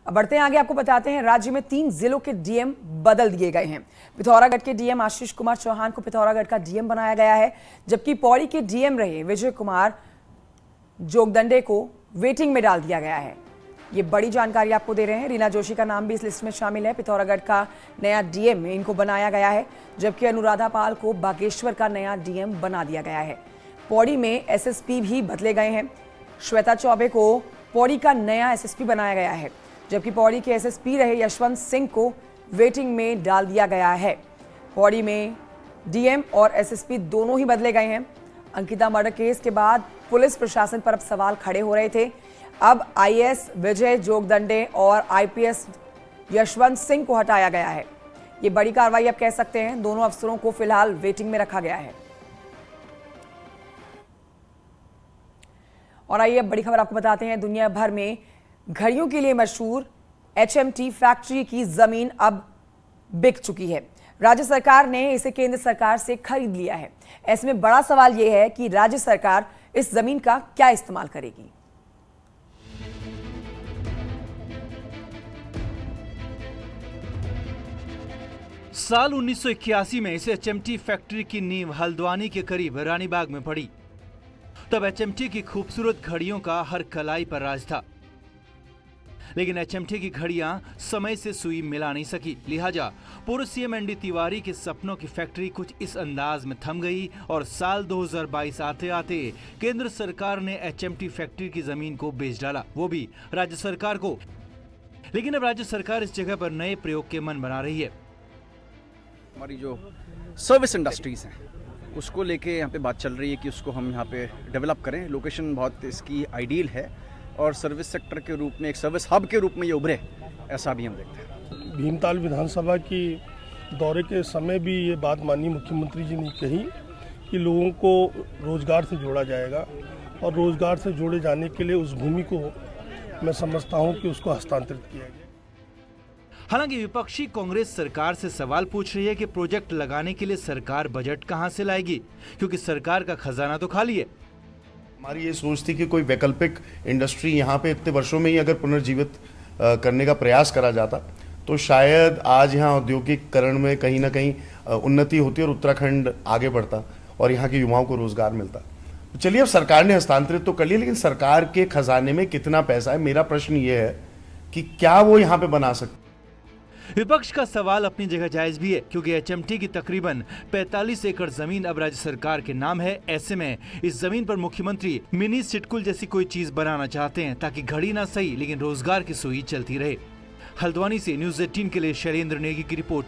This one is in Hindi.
अब बढ़ते हैं आगे, आपको बताते हैं राज्य में 3 जिलों के डीएम बदल दिए गए हैं। पिथौरागढ़ के डीएम आशीष कुमार चौहान को पिथौरागढ़ का डीएम बनाया गया है, जबकि पौड़ी के डीएम रहे विजय कुमार जोगदंडे को वेटिंग में डाल दिया गया है। ये बड़ी जानकारी आपको दे रहे हैं। रीना जोशी का नाम भी इस लिस्ट में शामिल है। पिथौरागढ़ का नया डीएम इनको बनाया गया है, जबकि अनुराधा पाल को बागेश्वर का नया डीएम बना दिया गया है। पौड़ी में एसएसपी भी बदले गए हैं। श्वेता चौबे को पौड़ी का नया एसएसपी बनाया गया है, जबकि पौड़ी के एसएसपी रहे यशवंत सिंह को वेटिंग में डाल दिया गया है। पौड़ी में डीएम और एसएसपी दोनों ही बदले गए हैं। अंकिता मर्डर केस के बाद पुलिस प्रशासन पर अब सवाल खड़े हो रहे थे। अब आईएएस विजय जोगदंडे और आईपीएस यशवंत सिंह को हटाया गया है। ये बड़ी कार्रवाई आप कह सकते हैं। दोनों अफसरों को फिलहाल वेटिंग में रखा गया है। और आइए अब बड़ी खबर आपको बताते हैं। दुनिया भर में घड़ियों के लिए मशहूर एचएमटी फैक्ट्री की जमीन अब बिक चुकी है। राज्य सरकार ने इसे केंद्र सरकार से खरीद लिया है। ऐसे में बड़ा सवाल यह है कि राज्य सरकार इस जमीन का क्या इस्तेमाल करेगी। साल 1981 में इस एचएमटी फैक्ट्री की नींव हल्द्वानी के करीब रानीबाग में पड़ी। तब एचएमटी की खूबसूरत घड़ियों का हर कलाई पर राज था, लेकिन एचएमटी की घड़ियां समय से सुई मिला नहीं सकी। लिहाजा पूर्व सीएम एनडी तिवारी के सपनों की फैक्ट्री कुछ इस अंदाज में थम गई और साल 2022 आते आते केंद्र सरकार ने एचएमटी फैक्ट्री की जमीन को बेच डाला, वो भी राज्य सरकार को। लेकिन अब राज्य सरकार इस जगह पर नए प्रयोग के मन बना रही है। हमारी जो सर्विस इंडस्ट्रीज हैं उसको लेके यहाँ पे बात चल रही है कि उसको हम यहाँ पे डेवलप करें। लोकेशन बहुत इसकी आइडियल है और सर्विस सेक्टर के रूप में, एक सर्विस हब के रूप में ये उभरे, ऐसा भी हम देखते हैं। भीमताल विधानसभा की दौरे के समय भी ये बात माननीय मुख्यमंत्री जी ने कही कि लोगों को रोजगार से जोड़ा जाएगा और रोजगार से जोड़े जाने के लिए उस भूमि को मैं समझता हूँ कि उसको हस्तांतरित किया गया। हालांकि विपक्षी कांग्रेस सरकार से सवाल पूछ रही है कि प्रोजेक्ट लगाने के लिए सरकार बजट कहां से लाएगी, क्योंकि सरकार का खजाना तो खाली है। हमारी ये सोच थी कि कोई वैकल्पिक इंडस्ट्री यहाँ पे इतने वर्षों में ही अगर पुनर्जीवित करने का प्रयास करा जाता तो शायद आज यहाँ औद्योगिकरण में कहीं ना कहीं उन्नति होती और उत्तराखंड आगे बढ़ता और यहाँ के युवाओं को रोजगार मिलता। तो चलिए, अब सरकार ने हस्तांतरित तो कर लिया, लेकिन सरकार के खजाने में कितना पैसा है, मेरा प्रश्न ये है कि क्या वो यहाँ पे बना सकते। विपक्ष का सवाल अपनी जगह जायज भी है, क्योंकि एचएमटी की तकरीबन 45 एकड़ जमीन अब राज्य सरकार के नाम है। ऐसे में इस जमीन पर मुख्यमंत्री मिनी सिटकुल जैसी कोई चीज बनाना चाहते हैं, ताकि घड़ी ना सही लेकिन रोजगार की सुई चलती रहे। हल्द्वानी से न्यूज़ 18 के लिए शैलेंद्र नेगी की रिपोर्ट।